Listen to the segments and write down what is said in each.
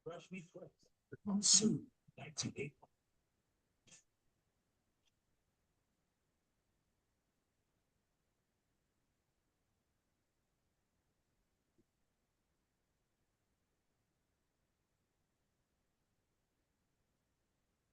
Freshly pressed on Smooth 98.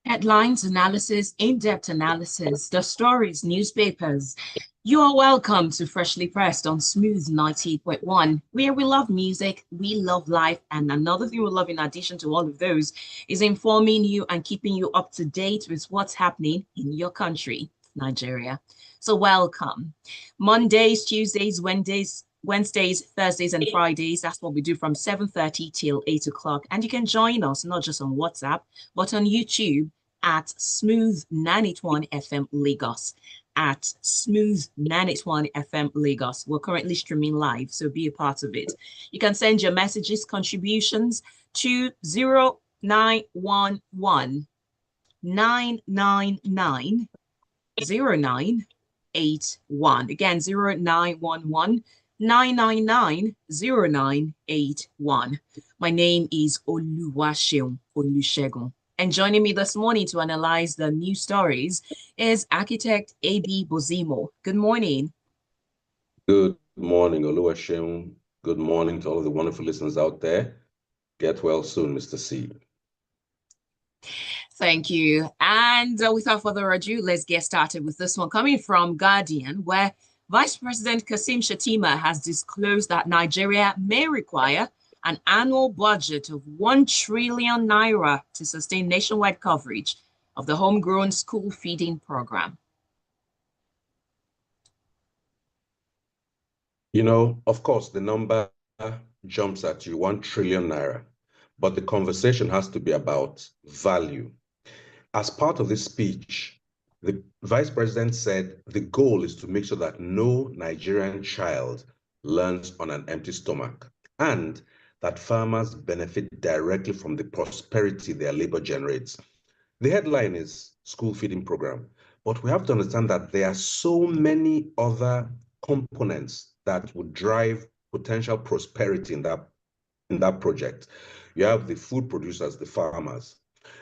Headlines, analysis, in-depth analysis, the stories, newspapers. You are welcome to Freshly Pressed on Smooth 90.1, where we love music, we love life, and another thing we love in addition to all of those is informing you and keeping you up to date with what's happening in your country, Nigeria. So welcome. Mondays, Tuesdays, Wednesdays, Thursdays, and Fridays. That's what we do from 7:30 till 8 o'clock. And you can join us not just on WhatsApp, but on YouTube at Smooth 981 FM Lagos. At Smooth 981 FM Lagos. We're currently streaming live, so be a part of it. You can send your messages, contributions to 0911 999 0981. Again, 0911 999 0981. My name is Oluwaseun. And joining me this morning to analyze the news stories is architect Ebi Bozimo. Good morning. Good morning, Oluwaseun. Good morning to all of the wonderful listeners out there. Get well soon, Mr. C. Thank you. And without further ado, let's get started with this one coming from Guardian, where Vice President Kasim Shettima has disclosed that Nigeria may require an annual budget of 1 trillion naira to sustain nationwide coverage of the homegrown school feeding program. You know, of course, the number jumps at you, 1 trillion naira, but the conversation has to be about value. As part of this speech, the vice president said the goal is to make sure that no Nigerian child learns on an empty stomach and that farmers benefit directly from the prosperity their labor generates. The headline is school feeding program, but we have to understand that there are so many other components that would drive potential prosperity in that project. You have the food producers, the farmers.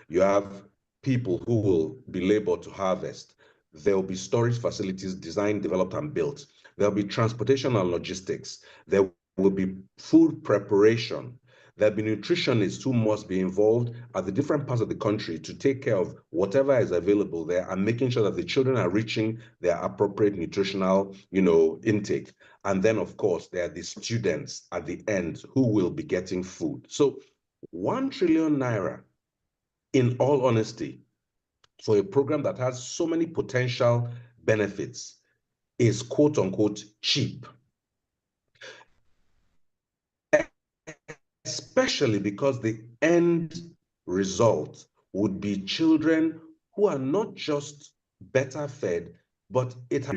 You have people who will be labored to harvest. There will be storage facilities designed, developed, and built. There'll be transportation and logistics. There will be food preparation. There'll be nutritionists who must be involved at the different parts of the country to take care of whatever is available there and making sure that the children are reaching their appropriate nutritional, intake. And then, of course, there are the students at the end who will be getting food. So 1 trillion naira, in all honesty, for a program that has so many potential benefits is quote unquote cheap. Especially because the end result would be children who are not just better fed, but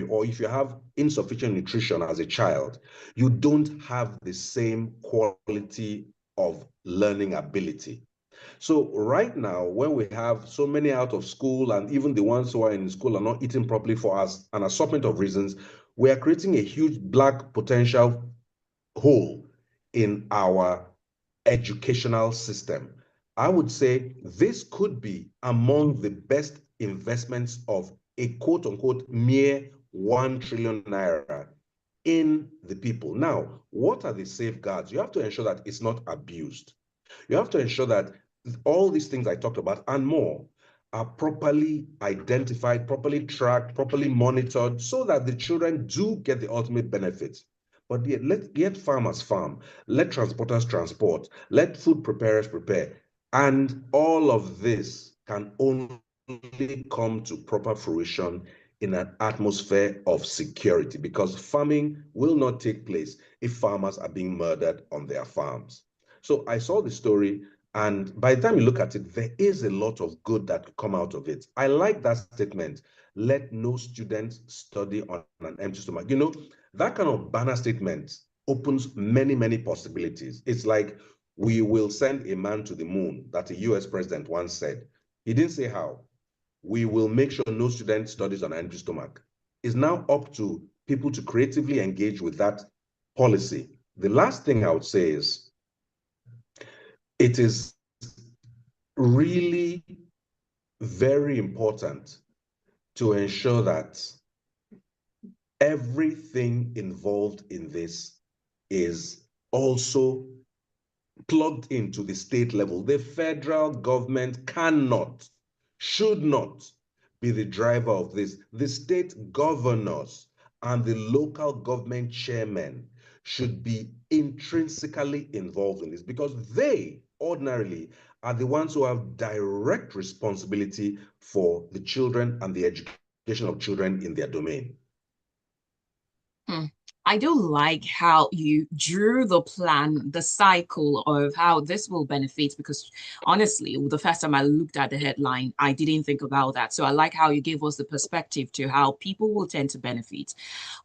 or if you have insufficient nutrition as a child, you don't have the same quality of learning ability. So right now, when we have so many out of school and even the ones who are in school are not eating properly for us, an assortment of reasons, we are creating a huge black potential hole in our educational system. I would say this could be among the best investments of a quote unquote mere 1 trillion naira in the people. Now, what are the safeguards? You have to ensure that it's not abused. You have to ensure that all these things I talked about and more are properly identified, properly tracked, properly monitored so that the children do get the ultimate benefits. But yet, let farmers farm, let transporters transport, let food preparers prepare. And all of this can only come to proper fruition in an atmosphere of security, because farming will not take place if farmers are being murdered on their farms. So I saw the story, and by the time you look at it, there is a lot of good that could come out of it. I like that statement, let no student study on an empty stomach. That kind of banner statement opens many, many possibilities. It's like, we will send a man to the moon, that a US president once said. He didn't say how. We will make sure no student studies on an empty stomach. It's now up to people to creatively engage with that policy. The last thing I would say is, it is really very important to ensure that everything involved in this is also plugged into the state level. The federal government cannot, should not be the driver of this. The state governors and the local government chairmen should be intrinsically involved in this because they ordinarily are the ones who have direct responsibility for the children and the education of children in their domain. I do like how you drew the plan, the cycle of how this will benefit, because honestly, the first time I looked at the headline, I didn't think about that. So I like how you gave us the perspective to how people will tend to benefit.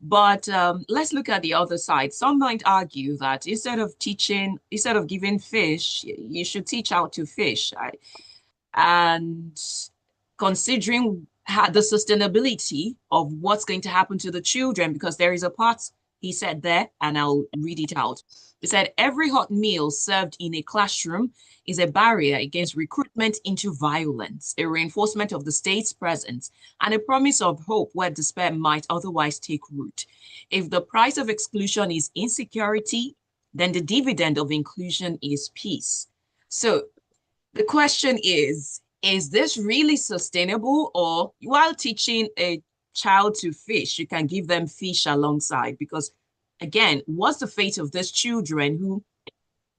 But let's look at the other side. Some might argue that instead of giving fish, you should teach how to fish. And considering the sustainability of what's going to happen to the children, because there is a part he said there, and I'll read it out. He said, every hot meal served in a classroom is a barrier against recruitment into violence, a reinforcement of the state's presence, and a promise of hope where despair might otherwise take root. If the price of exclusion is insecurity, then the dividend of inclusion is peace. So the question is this really sustainable? Or while teaching a child to fish, you can give them fish alongside? Because again, what's the fate of these children who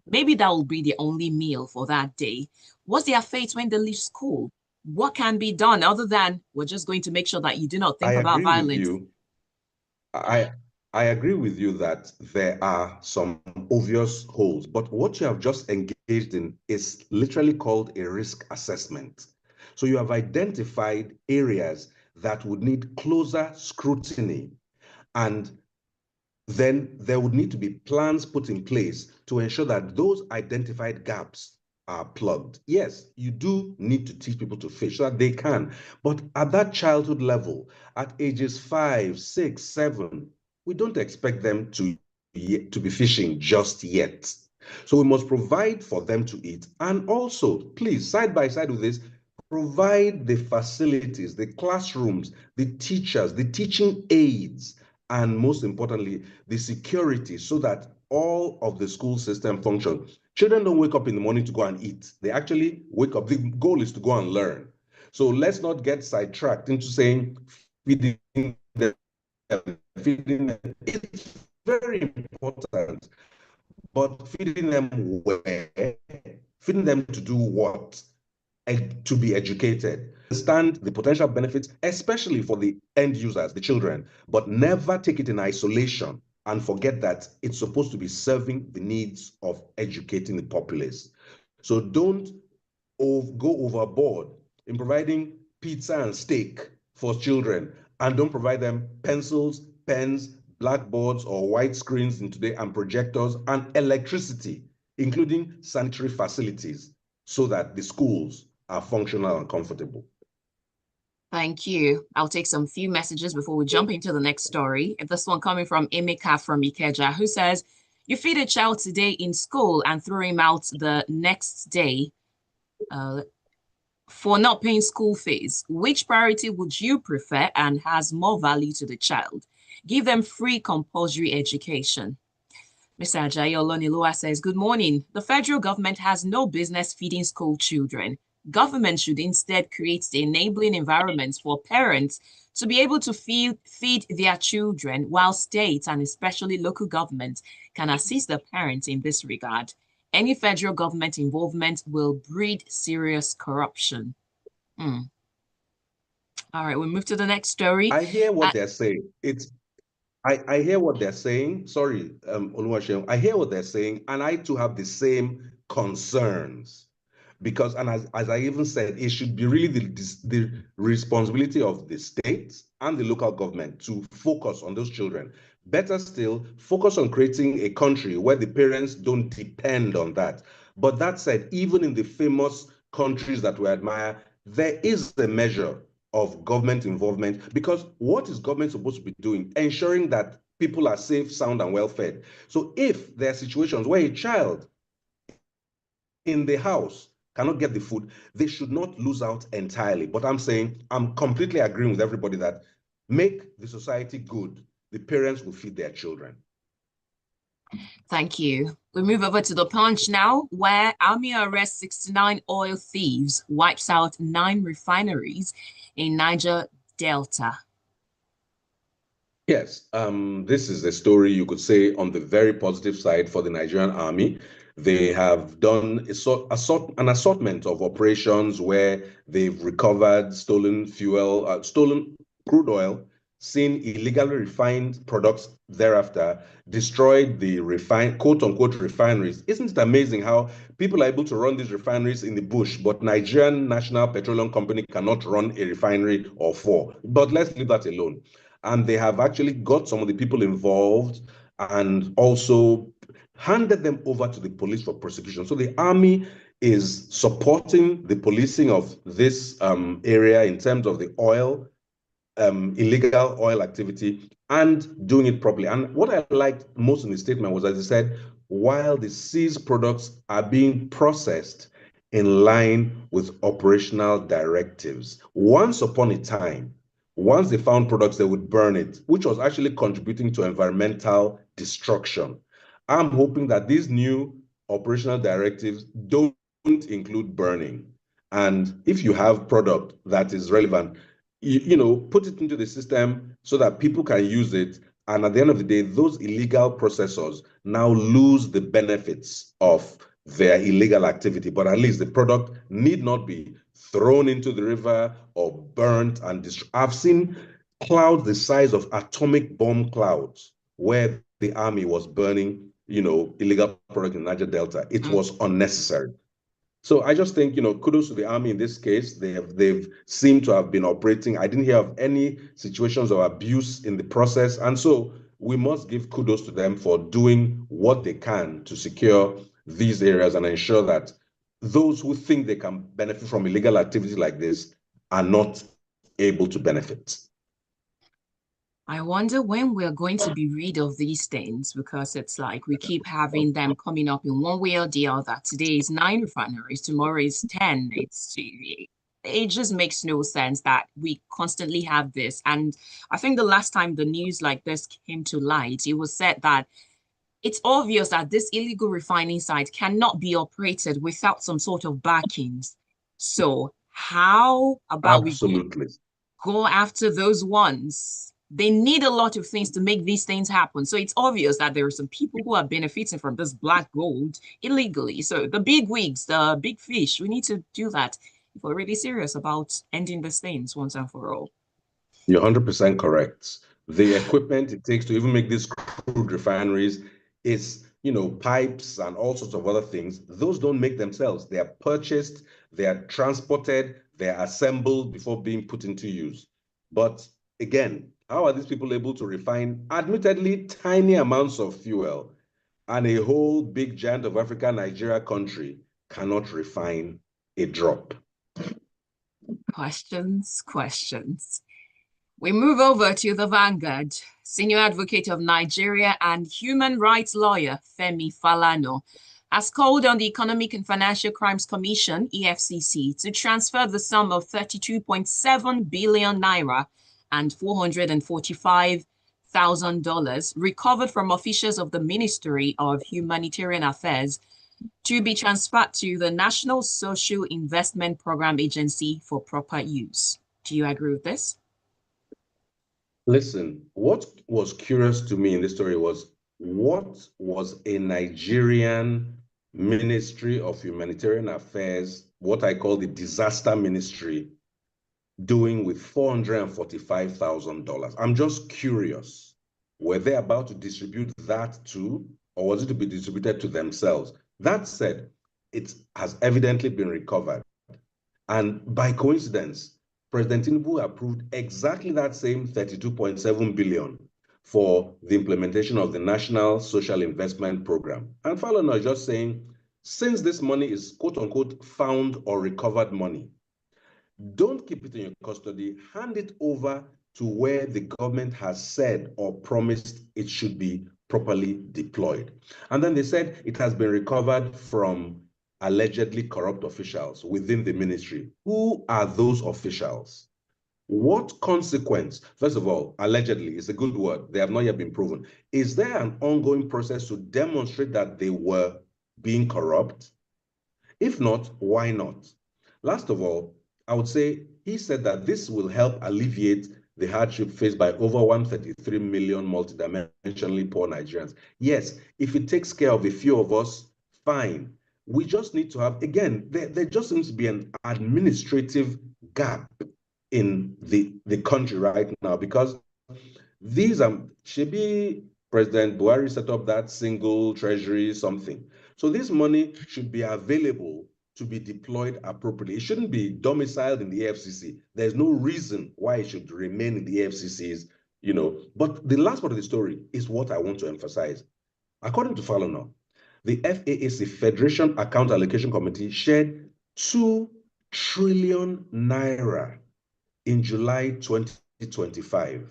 maybe that will be the only meal for that day? What's their fate when they leave school? What can be done other than we're just going to make sure that you do not think about violence? I agree with you that there are some obvious holes, but what you have just engaged in is literally called a risk assessment. So you have identified areas that would need closer scrutiny, and then there would need to be plans put in place to ensure that those identified gaps are plugged. Yes, you do need to teach people to fish so that they can, but at that childhood level, at ages 5, 6, 7, we don't expect them to be fishing just yet. So we must provide for them to eat. And also, please, side by side with this, provide the facilities, the classrooms, the teachers, the teaching aids, and most importantly, the security, so that all of the school system functions. Children don't wake up in the morning to go and eat. They actually wake up. The goal is to go and learn. So let's not get sidetracked into saying feeding them. It's very important, but feeding them where? Feeding them to do what? To be educated, understand the potential benefits, especially for the end users, the children, but never take it in isolation and forget that it's supposed to be serving the needs of educating the populace. So don't go overboard in providing pizza and steak for children, and don't provide them pencils, pens, blackboards, or white screens in today, and projectors and electricity, including sanitary facilities, so that the schools are functional and comfortable. Thank you. I'll take some few messages before we jump into the next story. This one coming from Emeka from Ikeja, who says, you feed a child today in school and throw him out the next day for not paying school fees. Which priority would you prefer and has more value to the child? Give them free compulsory education. Mr. Ajayi Olonilua says, good morning. The federal government has no business feeding school children. Government should instead create the enabling environments for parents to be able to feed their children, while states and especially local governments can assist the parents in this regard. Any federal government involvement will breed serious corruption. All right, we'll move to the next story. I hear what they're saying. I hear what they're saying. Sorry, Oluwaseun. I hear what they're saying, and I too have the same concerns. Because, and as I even said, it should be really the responsibility of the state and the local government to focus on those children. Better still, focus on creating a country where the parents don't depend on that. But that said, even in the famous countries that we admire, there is a measure of government involvement, because what is government supposed to be doing? Ensuring that people are safe, sound, and well fed. So if there are situations where a child in the house cannot get the food, they should not lose out entirely. But I'm saying, I'm completely agreeing with everybody that make the society good, the parents will feed their children. Thank you. We move over to the Punch now, where Army arrests 69 oil thieves, wipes out 9 refineries in Niger Delta. Yes, this is a story you could say on the very positive side for the Nigerian army. They have done an assortment of operations where they've recovered stolen fuel, stolen crude oil, seen illegally refined products thereafter, destroyed the refined, quote unquote, refineries. Isn't it amazing how people are able to run these refineries in the bush, but Nigerian National Petroleum Company cannot run a refinery or 4? But let's leave that alone. And they have actually got some of the people involved and also handed them over to the police for prosecution. So the army is supporting the policing of this area in terms of the oil, illegal oil activity, and doing it properly. And what I liked most in the statement was, as I said, while the seized products are being processed in line with operational directives, once upon a time, once they found products, they would burn it, which was actually contributing to environmental destruction. I'm hoping that these new operational directives don't include burning. And if you have product that is relevant, you know, put it into the system so that people can use it. And at the end of the day, those illegal processors now lose the benefits of their illegal activity. But at least the product need not be thrown into the river or burnt and destroyed. I've seen clouds the size of atomic bomb clouds where the army was burning, you know, illegal product in Niger Delta. It was unnecessary. So I just think, you know, kudos to the army in this case. They've seemed to have been operating. I didn't hear of any situations of abuse in the process. And so we must give kudos to them for doing what they can to secure these areas and ensure that those who think they can benefit from illegal activity like this are not able to benefit. I wonder when we're going to be rid of these things, because it's like we keep having them coming up in one way or the other. Today is 9 refineries, tomorrow is 10. It just makes no sense that we constantly have this. And I think the last time the news like this came to light, it was said that it's obvious that this illegal refining site cannot be operated without some sort of backings. So how about we go after those ones? They need a lot of things to make these things happen. So it's obvious that there are some people who are benefiting from this black gold illegally. So the big wigs, the big fish, we need to do that if we're really serious about ending these things once and for all. You're 100% correct. The equipment it takes to even make these crude refineries is, you know, pipes and all sorts of other things. Those don't make themselves. They are purchased, they are transported, they are assembled before being put into use. But again, how are these people able to refine admittedly tiny amounts of fuel, and a whole big giant of Africa, Nigeria country cannot refine a drop? Questions. We move over to the Vanguard. Senior advocate of Nigeria and human rights lawyer Femi Falana has called on the Economic and Financial Crimes Commission, EFCC, to transfer the sum of 32.7 billion naira and $445,000 recovered from officials of the Ministry of Humanitarian Affairs to be transferred to the National Social Investment Program Agency for proper use. Do you agree with this? Listen, what was curious to me in this story was what was a Nigerian Ministry of Humanitarian Affairs, what I call the disaster ministry, doing with $445,000. I'm just curious. Were they about to distribute that too, or was it to be distributed to themselves? That said, it has evidently been recovered. And by coincidence, President Tinubu approved exactly that same 32.7 billion for the implementation of the National Social Investment Program. And Falana is just saying, since this money is quote unquote found or recovered money, don't keep it in your custody, hand it over to where the government has said or promised it should be properly deployed. And then they said it has been recovered from allegedly corrupt officials within the ministry. Who are those officials? What consequence? First of all, allegedly is a good word. They have not yet been proven. Is there an ongoing process to demonstrate that they were being corrupt? If not, why not? Last of all, I would say he said that this will help alleviate the hardship faced by over 133 million multidimensionally poor Nigerians. Yes, if it takes care of a few of us, fine. We just need to have, again, there just seems to be an administrative gap in the country right now, because these should be President Buhari set up that single treasury something. So this money should be available to be deployed appropriately. It shouldn't be domiciled in the FCC. There's no reason why it should remain in the FCC's, But the last part of the story is what I want to emphasize. According to Falana, the FAAC, Federation Account Allocation Committee, shared 2 trillion naira in July 2025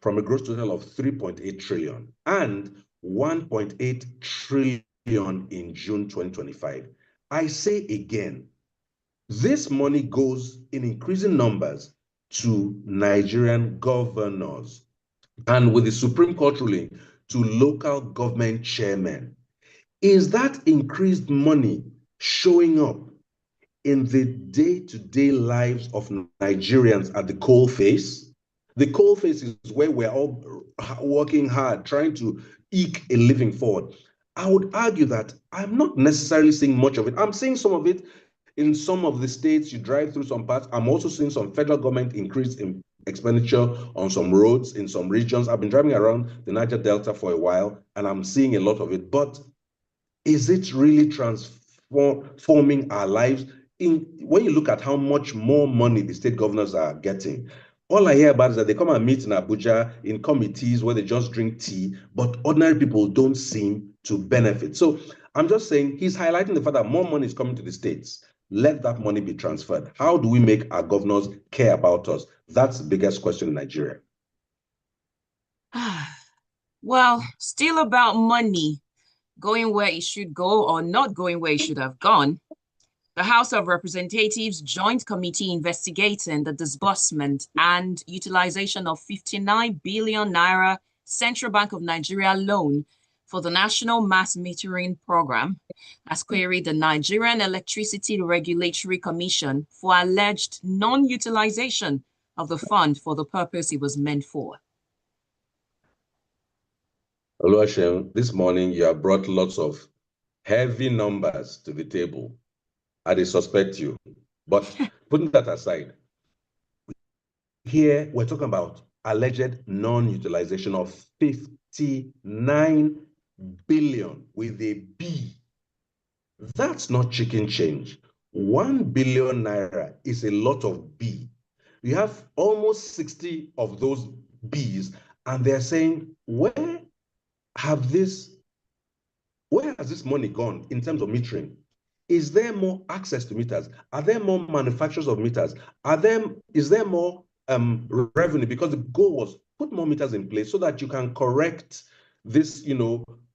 from a gross total of 3.8 trillion and 1.8 trillion in June 2025. I say again, this money goes in increasing numbers to Nigerian governors and with the Supreme Court ruling to local government chairmen. Is that increased money showing up in the day-to-day lives of Nigerians at the coalface? The coalface is where we're all working hard, trying to eke a living forward. I would argue that I'm not necessarily seeing much of it. I'm seeing some of it in some of the states. You drive through some parts. I'm also seeing some federal government increase in expenditure on some roads in some regions. I've been driving around the Niger Delta for a while, and I'm seeing a lot of it. But is it really transforming our lives? When you look at how much more money the state governors are getting, all I hear about is that they come and meet in Abuja in committees where they just drink tea, but ordinary people don't seem to benefit. So I'm just saying he's highlighting the fact that more money is coming to the states. Let that money be transferred. How do we make our governors care about us? That's the biggest question in Nigeria. Well, still about money going where it should go or not going where it should have gone. The House of Representatives Joint Committee investigating the disbursement and utilization of 59 billion naira Central Bank of Nigeria loan for the National Mass Metering Program has queried the Nigerian Electricity Regulatory Commission for alleged non-utilization of the fund for the purpose it was meant for. Oluwaseun, this morning you have brought lots of heavy numbers to the table. I suspect you. But putting that aside, here we're talking about alleged non-utilization of 59 billion with a B. That's not chicken change. 1 billion naira is a lot of B. You have almost 60 of those Bs, and they're saying, where has this money gone in terms of metering? Is there more access to meters? Are there more manufacturers of meters? Is there more revenue? Because the goal was put more meters in place so that you can correct this,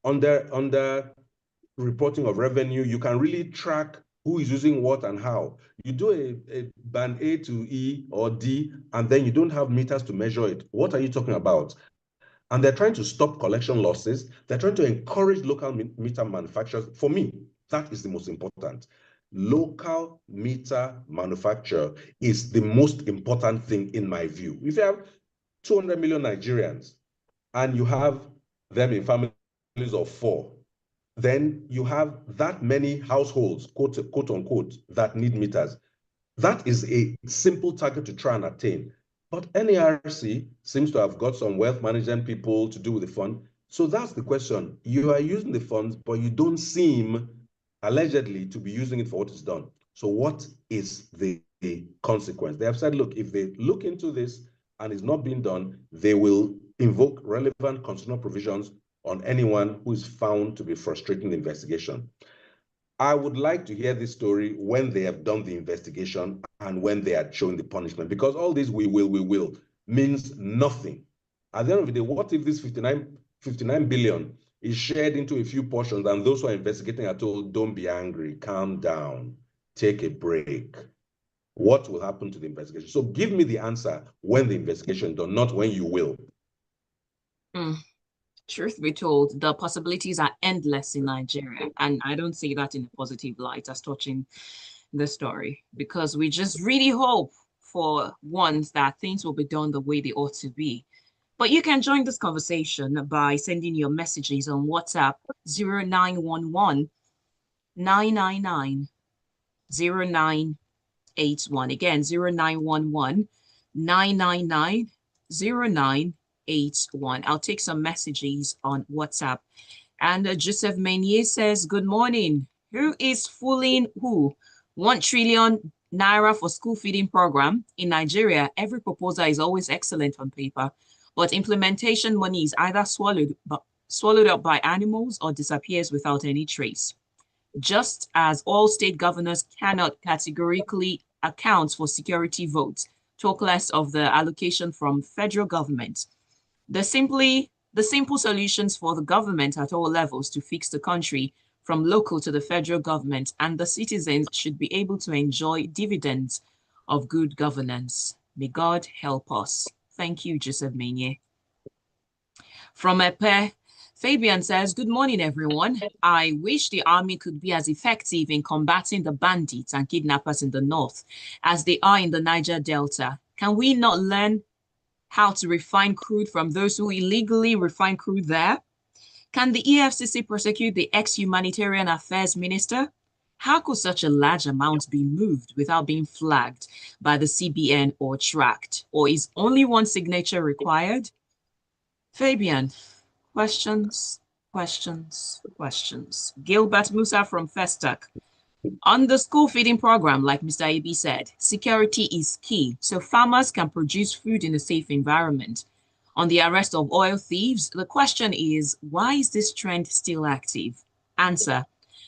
under reporting of revenue. You can really track who is using what and how. You do a band A to E or D, and then you don't have meters to measure it. What are you talking about? And they're trying to stop collection losses. They're trying to encourage local meter manufacturers. For me, that is the most important. Local meter manufacture is the most important thing in my view. If you have 200 million Nigerians and you have them in families of 4, then you have that many households, quote unquote, that need meters. That is a simple target to try and attain. But NERC seems to have got some wealth management people to do with the fund. So that's the question. You are using the funds, but you don't seem allegedly to be using it for what it's done. So what is the consequence? They have said, look, if they look into this and it's not being done, they will invoke relevant constitutional provisions on anyone who is found to be frustrating the investigation. I would like to hear this story when they have done the investigation and when they are showing the punishment, because all this we will means nothing. At the end of the day, what if this 59 billion is shared into a few portions, and those who are investigating are told, don't be angry, calm down, take a break. What will happen to the investigation? So give me the answer when the investigation is done, not when you will. Truth be told, the possibilities are endless in Nigeria. And I don't see that in a positive light as touching the story, because we just really hope for once that things will be done the way they ought to be. But you can join this conversation by sending your messages on WhatsApp 0911 999 0981. Again, 0911 999 0981. I'll take some messages on WhatsApp. And Joseph Menier says, good morning. Who is fooling who? 1 trillion naira for school feeding program. In Nigeria, every proposal is always excellent on paper, but implementation money is either swallowed up by animals or disappears without any trace. Just as all state governors cannot categorically account for security votes, talk less of the allocation from federal government. The simple solutions for the government at all levels to fix the country, from local to the federal government, and the citizens should be able to enjoy dividends of good governance. May God help us. Thank you, Joseph Menier. From Epe, Fabian says, good morning, everyone. I wish the army could be as effective in combating the bandits and kidnappers in the north as they are in the Niger Delta. Can we not learn how to refine crude from those who illegally refine crude there? Can the EFCC prosecute the ex-humanitarian affairs minister? How could such a large amount be moved without being flagged by the CBN or tracked? Or is only one signature required? Fabian, questions, questions, questions. Gilbert Musa from Festac. On the school feeding program, like Mr. Ebi said, security is key, so farmers can produce food in a safe environment. On the arrest of oil thieves, the question is, why is this trend still active? Answer,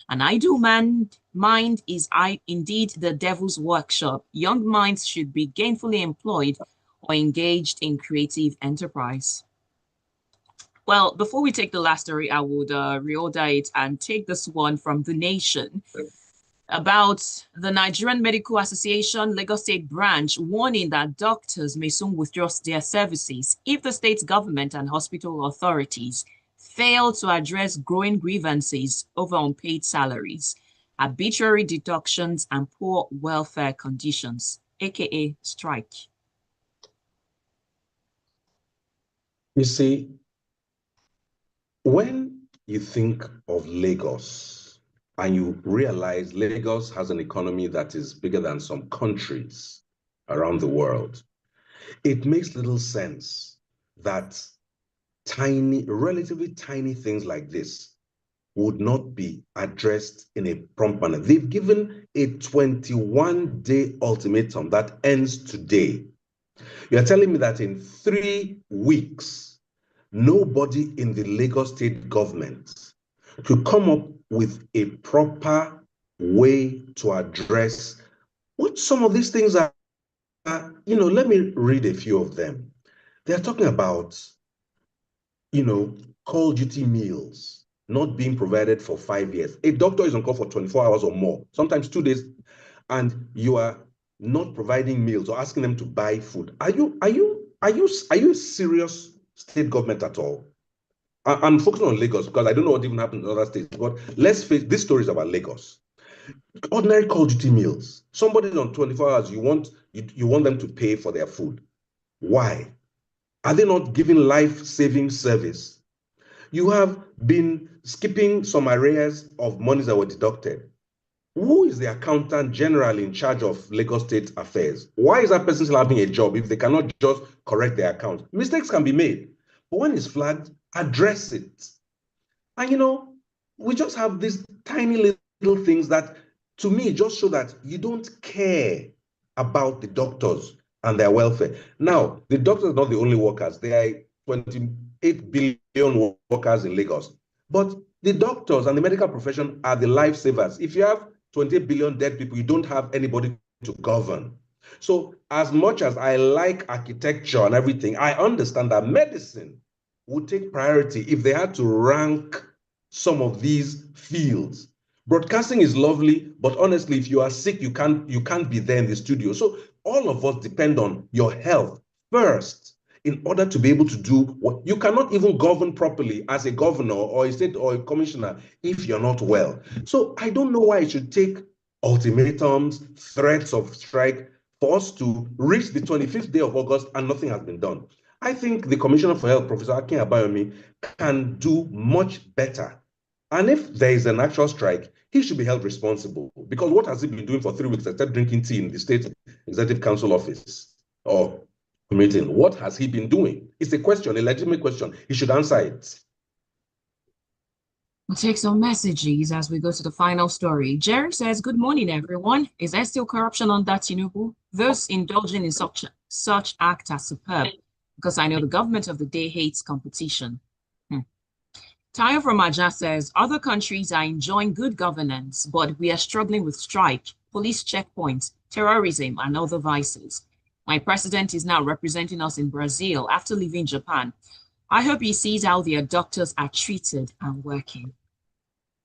an idle mind is indeed the devil's workshop. Young minds should be gainfully employed or engaged in creative enterprise. Well, before we take the last story, I would reorder it and take this one from The Nation about the Nigerian Medical Association Lagos State branch warning that doctors may soon withdraw their services if the state government and hospital authorities fail to address growing grievances over unpaid salaries, arbitrary deductions, and poor welfare conditions, aka strike. You see, when you think of Lagos, and you realize Lagos has an economy that is bigger than some countries around the world, it makes little sense that relatively tiny things like this would not be addressed in a prompt manner. They've given a 21-day ultimatum that ends today. You're telling me that in 3 weeks, nobody in the Lagos state government could come up with a proper way to address what some of these things are. Let me read a few of them. They're talking about, call duty meals not being provided for 5 years. A doctor is on call for 24 hours or more, sometimes 2 days, and you are not providing meals or asking them to buy food. Are you a serious state government at all? I'm focusing on Lagos because I don't know what even happened in other states, but let's face this story is about Lagos. Ordinary call duty meals. Somebody's on 24 hours, you want them to pay for their food. Why? Are they not giving life-saving service? You have been skipping some areas of monies that were deducted. Who is the accountant general in charge of Lagos State affairs? Why is that person still having a job if they cannot just correct their account? Mistakes can be made, but when it's flagged, address it. And we just have these tiny little things that, to me, just show that you don't care about the doctors and their welfare. Now, the doctors are not the only workers. There are 28 billion workers in Lagos. But the doctors and the medical profession are the lifesavers. If you have 28 billion dead people, you don't have anybody to govern. So as much as I like architecture and everything, I understand that medicine would take priority if they had to rank some of these fields. Broadcasting is lovely, but honestly, if you are sick, you can't be there in the studio. So all of us depend on your health first in order to be able to do what you cannot even govern properly as a governor or a state or a commissioner if you're not well. So I don't know why it should take ultimatums, threats of strike for us to reach the 25th day of August and nothing has been done. I think the Commissioner for Health, Professor Akin Abayomi, can do much better. And if there is an actual strike, he should be held responsible. Because what has he been doing for 3 weeks except drinking tea in the State Executive Council office or meeting? What has he been doing? It's a question, a legitimate question. He should answer it. We'll take some messages as we go to the final story. Jerry says, good morning, everyone. Is there still corruption on that, Tinubu? Those indulging in such act are superb, because I know the government of the day hates competition. Tayo from Aja says, other countries are enjoying good governance, but we are struggling with strike, police checkpoints, terrorism, and other vices. My president is now representing us in Brazil after leaving Japan. I hope he sees how their doctors are treated and working.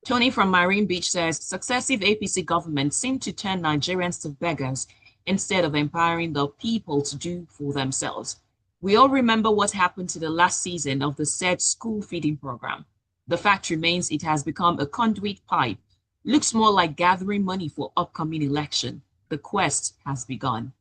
Tony from Marine Beach says, successive APC governments seem to turn Nigerians to beggars instead of empowering the people to do for themselves. We all remember what happened to the last season of the said school feeding program. The fact remains it has become a conduit pipe. Looks more like gathering money for upcoming election. The quest has begun.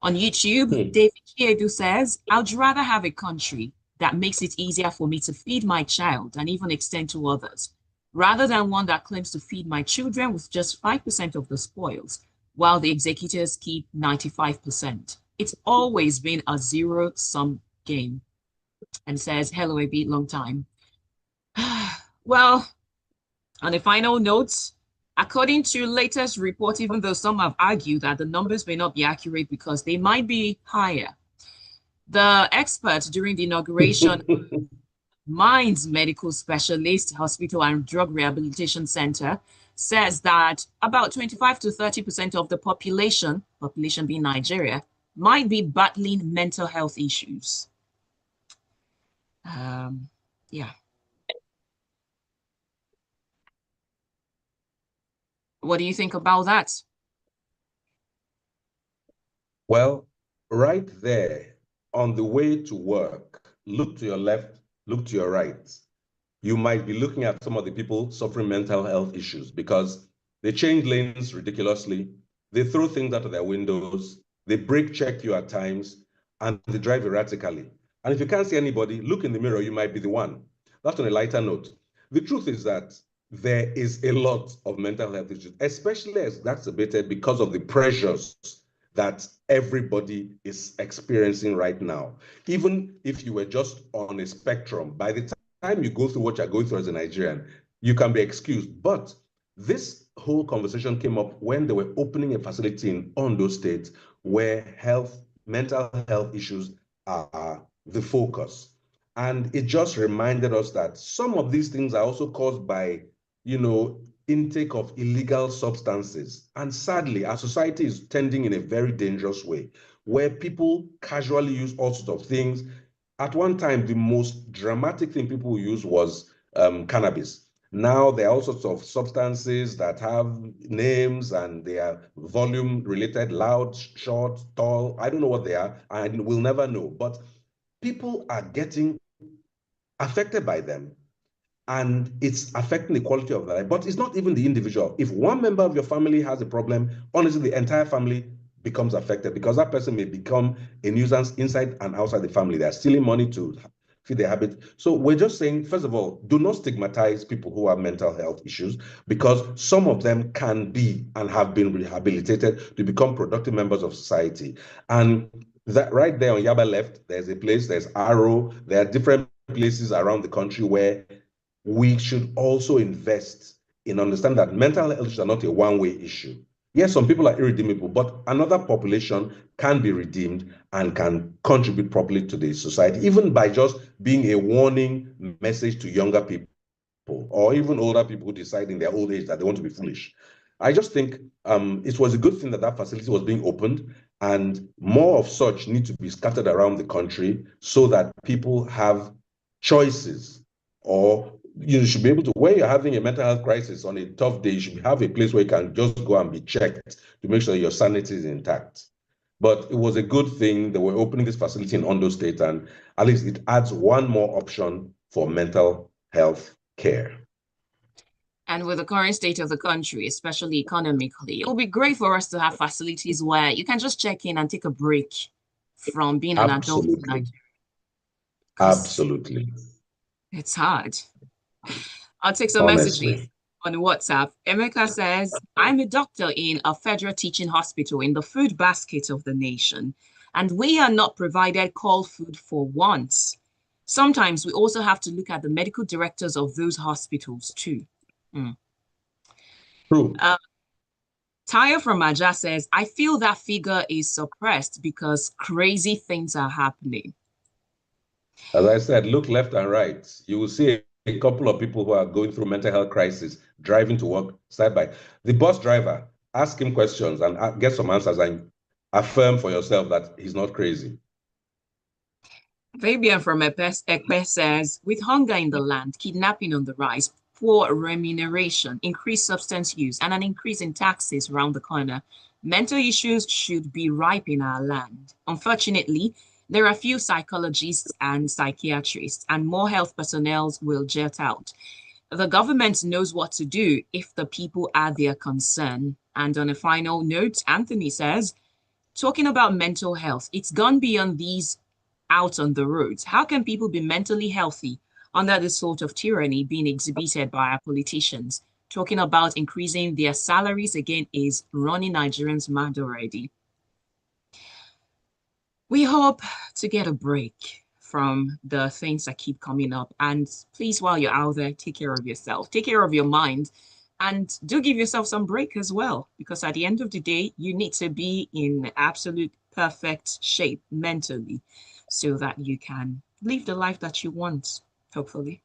On YouTube, David Kiedu says, I'd rather have a country that makes it easier for me to feed my child and even extend to others, rather than one that claims to feed my children with just 5% of the spoils, while the executors keep 95%. It's always been a zero-sum game. And says, hello, Ebi, long time. Well, on a final note, according to latest report, even though some have argued that the numbers may not be accurate because they might be higher, the expert during the inauguration Minds Medical Specialist Hospital and Drug Rehabilitation Center says that about 25 to 30% of the population being Nigeria, might be battling mental health issues. Yeah. What do you think about that? Well, right there on the way to work, look to your left, look to your right. You might be looking at some of the people suffering mental health issues because they change lanes ridiculously. They throw things out of their windows. They brake check you at times and they drive erratically. And if you can't see anybody, look in the mirror, you might be the one. That's on a lighter note. The truth is that there is a lot of mental health issues, especially exacerbated because of the pressures that everybody is experiencing right now. Even if you were just on a spectrum, by the time you go through what you're going through as a Nigerian, you can be excused. But this whole conversation came up when they were opening a facility in Ondo State where mental health issues are the focus. And it just reminded us that some of these things are also caused by, intake of illegal substances. And sadly, our society is tending in a very dangerous way, where people casually use all sorts of things. At one time, the most dramatic thing people use was cannabis. Now there are all sorts of substances that have names and they are volume related, loud, short, tall. I don't know what they are, and we'll never know. But people are getting affected by them. And it's affecting the quality of their life. But it's not even the individual. If one member of your family has a problem, honestly, the entire family becomes affected because that person may become a nuisance inside and outside the family. They're stealing money to feed their habit. So we're just saying, first of all, do not stigmatize people who have mental health issues because some of them can be and have been rehabilitated to become productive members of society. And that right there on Yaba left, there's a place, there's Arrow, there are different places around the country where we should also invest in understanding that mental health issues are not a one-way issue. Yes, some people are irredeemable, but another population can be redeemed and can contribute properly to the society, even by just being a warning message to younger people or even older people who decide in their old age that they want to be foolish. I just think it was a good thing that that facility was being opened and more of such need to be scattered around the country so that people have choices, or you should be able to, when you're having a mental health crisis on a tough day, you should have a place where you can just go and be checked to make sure your sanity is intact. But it was a good thing that we're opening this facility in Ondo State, and at least it adds one more option for mental health care. And with the current state of the country, especially economically, it will be great for us to have facilities where you can just check in and take a break from being an adult in Nigeria. Absolutely. It's hard. I'll take some Honestly. messages on WhatsApp. Emeka says, I'm a doctor in a federal teaching hospital in the food basket of the nation, and we are not provided call food for once. Sometimes we also have to look at the medical directors of those hospitals too. True. Taya from Maja says, I feel that figure is suppressed because crazy things are happening. As I said, look left and right. You will see a couple of people who are going through mental health crisis, driving to work side by. The bus driver, ask him questions and get some answers and affirm for yourself that he's not crazy. Fabian from Ekpe says, with hunger in the land, kidnapping on the rise, poor remuneration, increased substance use, and an increase in taxes around the corner, mental issues should be ripe in our land. Unfortunately, there are few psychologists and psychiatrists, and more health personnel will jet out. The government knows what to do if the people are their concern. And on a final note, Anthony says, talking about mental health, it's gone beyond these out on the roads. How can people be mentally healthy under this sort of tyranny being exhibited by our politicians? Talking about increasing their salaries again is running Nigerians mad already. We hope to get a break from the things that keep coming up. And please, while you're out there, take care of yourself, take care of your mind, and do give yourself some break as well, because at the end of the day, you need to be in absolute perfect shape mentally so that you can live the life that you want, hopefully.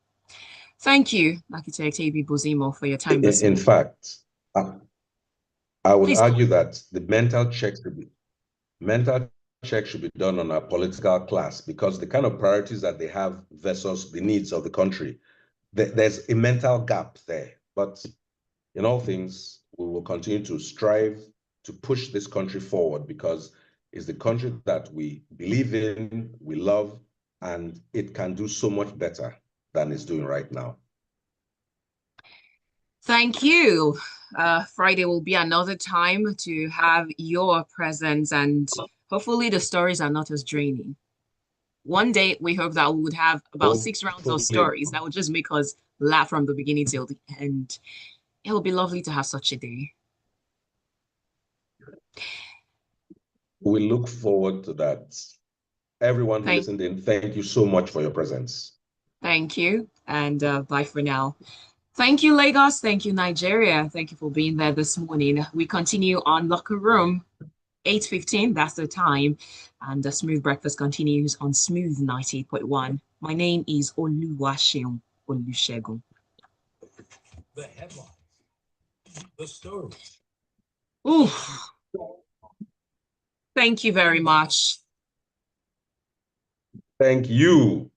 Thank you, Architect Ebi Bozimo, for your time this morning. In fact, I would Please argue that the mental check should be done on our political class, because the kind of priorities that they have versus the needs of the country, there's a mental gap there. But in all things, we will continue to strive to push this country forward, because it's the country that we believe in, we love, and it can do so much better than it's doing right now. Thank you. Friday will be another time to have your presence, and hopefully the stories are not as draining. One day, we hope that we would have about 6 rounds of stories that would just make us laugh from the beginning till the end. It will be lovely to have such a day. We look forward to that. Everyone who listened in, thank you so much for your presence. Thank you, and bye for now. Thank you, Lagos. Thank you, Nigeria. Thank you for being there this morning. We continue on Locker Room, 8:15, that's the time. And the Smooth Breakfast continues on Smooth 98.1. My name is Oluwaseun Olusegun. The headlines, the stories. Ooh. Thank you very much. Thank you.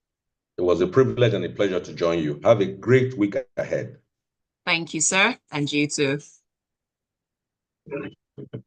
It was a privilege and a pleasure to join you. Have a great week ahead. Thank you, sir. And you too.